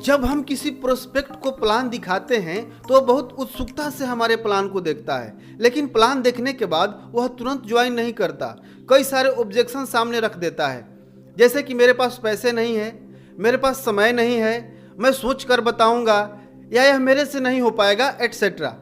जब हम किसी प्रोस्पेक्ट को प्लान दिखाते हैं तो वह बहुत उत्सुकता से हमारे प्लान को देखता है, लेकिन प्लान देखने के बाद वह तुरंत ज्वाइन नहीं करता। कई सारे ऑब्जेक्शन सामने रख देता है, जैसे कि मेरे पास पैसे नहीं है, मेरे पास समय नहीं है, मैं सोच कर बताऊंगा, या यह मेरे से नहीं हो पाएगा, एटसेट्रा।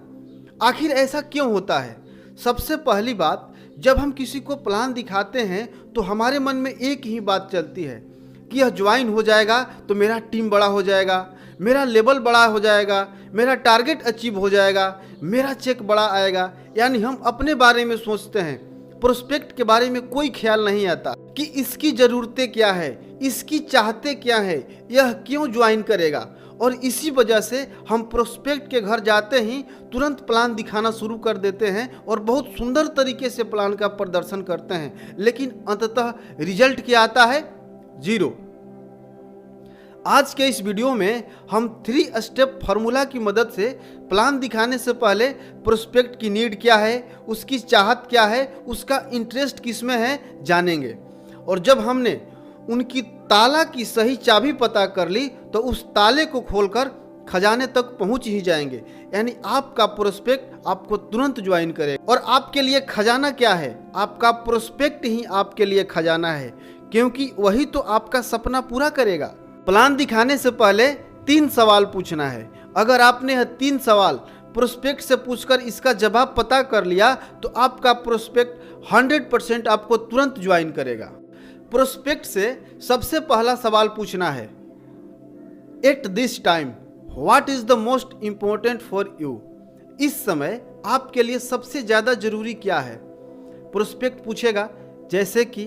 आखिर ऐसा क्यों होता है? सबसे पहली बात, जब हम किसी को प्लान दिखाते हैं तो हमारे मन में एक ही बात चलती है कि यह ज्वाइन हो जाएगा तो मेरा टीम बड़ा हो जाएगा, मेरा लेवल बड़ा हो जाएगा, मेरा टारगेट अचीव हो जाएगा, मेरा चेक बड़ा आएगा। यानी हम अपने बारे में सोचते हैं, प्रोस्पेक्ट के बारे में कोई ख्याल नहीं आता कि इसकी ज़रूरतें क्या है, इसकी चाहते क्या है, यह क्यों ज्वाइन करेगा। और इसी वजह से हम प्रोस्पेक्ट के घर जाते ही तुरंत प्लान दिखाना शुरू कर देते हैं और बहुत सुंदर तरीके से प्लान का प्रदर्शन करते हैं, लेकिन अंततः रिजल्ट क्या आता है? 0। आज के इस वीडियो में हम 3 स्टेप फार्मूला की मदद से प्लान दिखाने से पहले प्रोस्पेक्ट की नीड क्या है, उसकी चाहत क्या है, उसका इंटरेस्ट किस में है, जानेंगे। और जब हमने उनकी ताला की सही चाबी पता कर ली तो उस ताले को खोलकर खजाने तक पहुंच ही जाएंगे। यानी आपका प्रोस्पेक्ट आपको तुरंत ज्वाइन करेगा। और आपके लिए खजाना क्या है? आपका प्रोस्पेक्ट ही आपके लिए खजाना है, क्योंकि वही तो आपका सपना पूरा करेगा। प्लान दिखाने से पहले 3 सवाल पूछना है। अगर आपने यह 3 सवाल प्रोस्पेक्ट से पूछकर इसका जवाब पता कर लिया तो आपका प्रोस्पेक्ट 100% आपको तुरंत ज्वाइन करेगा। प्रोस्पेक्ट से सबसे पहला सवाल पूछना है, at this time what is the most important for you? इस समय आपके लिए सबसे ज़्यादा जरूरी क्या है? प्रोस्पेक्ट पूछेगा, जैसे कि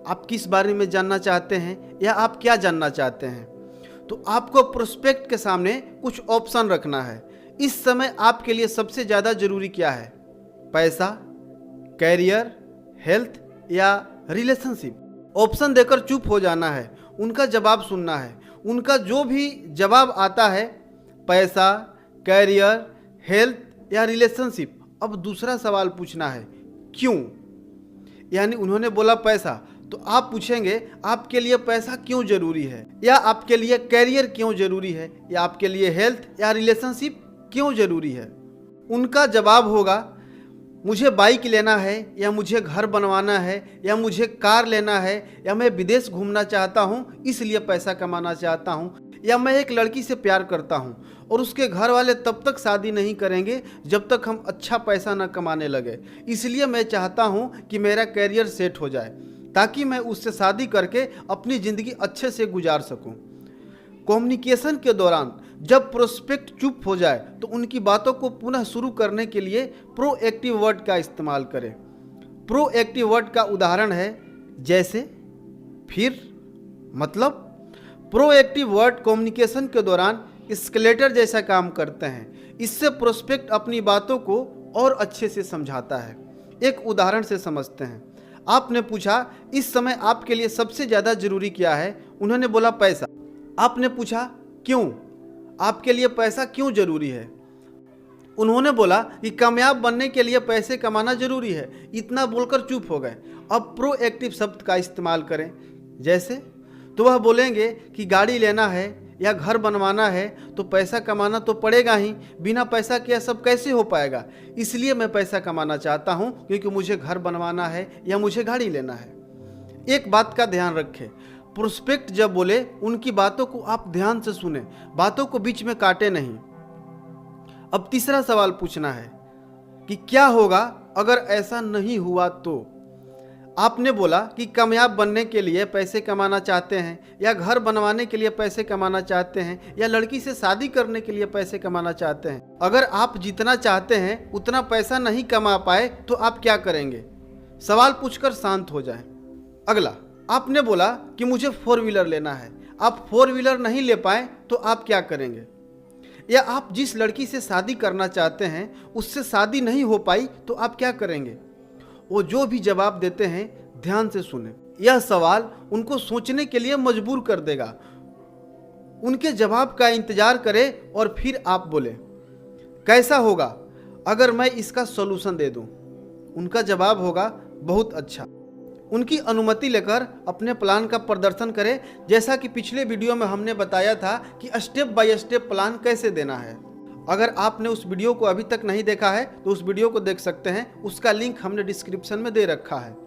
आप किस बारे में जानना चाहते हैं या आप क्या जानना चाहते हैं। तो आपको प्रोस्पेक्ट के सामने कुछ ऑप्शन रखना है। इस समय आपके लिए सबसे ज़्यादा जरूरी क्या है? पैसा, कैरियर, हेल्थ या रिलेशनशिप? ऑप्शन देकर चुप हो जाना है, उनका जवाब सुनना है। उनका जो भी जवाब आता है, पैसा, कैरियर, हेल्थ या रिलेशनशिप। अब दूसरा सवाल पूछना है, क्यों? यानी उन्होंने बोला पैसा, तो आप पूछेंगे आपके लिए पैसा क्यों जरूरी है, या आपके लिए कैरियर क्यों जरूरी है, या आपके लिए हेल्थ या रिलेशनशिप क्यों जरूरी है। उनका जवाब होगा, मुझे बाइक लेना है, या मुझे घर बनवाना है, या मुझे कार लेना है, या मैं विदेश घूमना चाहता हूँ इसलिए पैसा कमाना चाहता हूँ, या मैं एक लड़की से प्यार करता हूँ और उसके घर वाले तब तक शादी नहीं करेंगे जब तक हम अच्छा पैसा न कमाने लगे, इसलिए मैं चाहता हूँ कि मेरा कैरियर सेट हो जाए ताकि मैं उससे शादी करके अपनी ज़िंदगी अच्छे से गुजार सकूँ। कम्युनिकेशन के दौरान जब प्रोस्पेक्ट चुप हो जाए तो उनकी बातों को पुनः शुरू करने के लिए प्रोएक्टिव वर्ड का इस्तेमाल करें। प्रोएक्टिव वर्ड का उदाहरण है जैसे, फिर, मतलब। प्रोएक्टिव वर्ड कम्युनिकेशन के दौरान एस्केलेटर जैसा काम करते हैं। इससे प्रोस्पेक्ट अपनी बातों को और अच्छे से समझाता है। एक उदाहरण से समझते हैं। आपने पूछा, इस समय आपके लिए सबसे ज़्यादा जरूरी क्या है? उन्होंने बोला पैसा। आपने पूछा, क्यों? आपके लिए पैसा क्यों जरूरी है? उन्होंने बोला कि कामयाब बनने के लिए पैसे कमाना जरूरी है। इतना बोलकर चुप हो गए। अब प्रोएक्टिव शब्द का इस्तेमाल करें, जैसे, तो वह बोलेंगे कि गाड़ी लेना है या घर बनवाना है तो पैसा कमाना तो पड़ेगा ही, बिना पैसा के यह सब कैसे हो पाएगा, इसलिए मैं पैसा कमाना चाहता हूँ क्योंकि मुझे घर बनवाना है या मुझे गाड़ी लेना है। एक बात का ध्यान रखें, प्रोस्पेक्ट जब बोले उनकी बातों को आप ध्यान से सुने, बातों को बीच में काटे नहीं। अब तीसरा सवाल पूछना है कि क्या होगा अगर ऐसा नहीं हुआ तो? आपने बोला कि कामयाब बनने के लिए पैसे कमाना चाहते हैं, या घर बनवाने के लिए पैसे कमाना चाहते हैं, या लड़की से शादी करने के लिए पैसे कमाना चाहते हैं। अगर आप जितना चाहते हैं उतना पैसा नहीं कमा पाए तो आप क्या करेंगे? सवाल पूछकर शांत हो जाएं। अगला, आपने बोला कि मुझे 4 व्हीलर लेना है। आप 4 व्हीलर नहीं ले पाए तो आप क्या करेंगे? या आप जिस लड़की से शादी करना चाहते हैं उससे शादी नहीं हो पाई तो आप क्या करेंगे? वो जो भी जवाब देते हैं ध्यान से सुने। यह सवाल उनको सोचने के लिए मजबूर कर देगा। उनके जवाब का इंतजार करें और फिर आप बोले, कैसा होगा अगर मैं इसका सॉल्यूशन दे दूं? उनका जवाब होगा, बहुत अच्छा। उनकी अनुमति लेकर अपने प्लान का प्रदर्शन करें, जैसा कि पिछले वीडियो में हमने बताया था कि स्टेप बाय स्टेप प्लान कैसे देना है। अगर आपने उस वीडियो को अभी तक नहीं देखा है तो उस वीडियो को देख सकते हैं, उसका लिंक हमने डिस्क्रिप्शन में दे रखा है।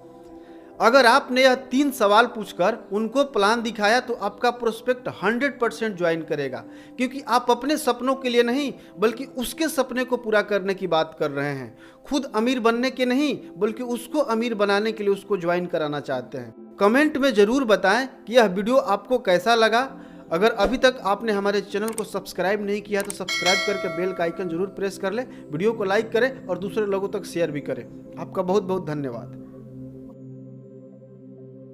अगर आपने यह 3 सवाल पूछकर उनको प्लान दिखाया तो आपका प्रोस्पेक्ट 100% ज्वाइन करेगा, क्योंकि आप अपने सपनों के लिए नहीं बल्कि उसके सपने को पूरा करने की बात कर रहे हैं। खुद अमीर बनने के नहीं बल्कि उसको अमीर बनाने के लिए उसको ज्वाइन कराना चाहते हैं। कमेंट में ज़रूर बताएं कि यह वीडियो आपको कैसा लगा। अगर अभी तक आपने हमारे चैनल को सब्सक्राइब नहीं किया तो सब्सक्राइब करके बेल का आइकन जरूर प्रेस कर ले, वीडियो को लाइक करें और दूसरे लोगों तक शेयर भी करें। आपका बहुत बहुत धन्यवाद।